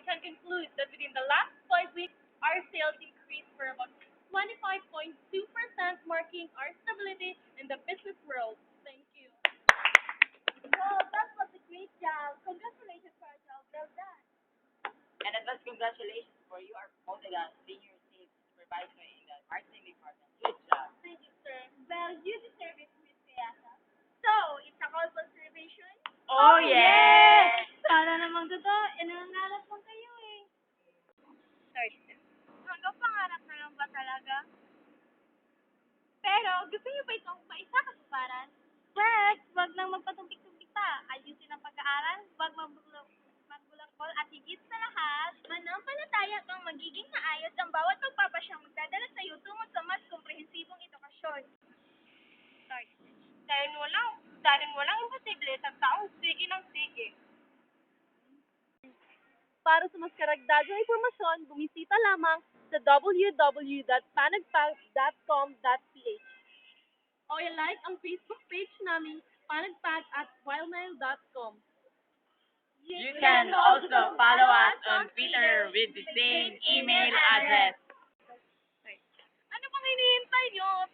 can conclude that within the last 5 weeks, our sales increased for about 25.2%, marking our stability in the business world. Thank you. Wow, that was a great job. Congratulations, Marshall. Well done. And advance congratulations for you are promoted as senior sales supervisor in the marketing department. Good job. Thank you, sir. Well, you deserve it, Miss Kayasa. So, it's a call for observation. Oh, yes! Para namang totoo, nangangarap lang kayo eh. Sorry, sir. Hanggang pangarap na lang ba talaga? Pero, gusto niyo ba itong maisakatuparan? Wag nang magpatumpik-tumpik pa. Ayusin ang pag-aaral, wag magbulakbol at higit sa lahat, manampalataya kang magiging maayos ang bawat pagpapasyang magdadala sa iyo tungo sa mas komprehensibong edukasyon. Sorry. Dahil walang imposible sa taong sige ng sige. Para sa mas karagdagang impormasyon, bumisita lamang sa www.panagpag.com.ph o i-like ang Facebook page namin, panagpag@wildmail.com. You can also follow us on Twitter with the same email address. Ano pang hinihintay nyo?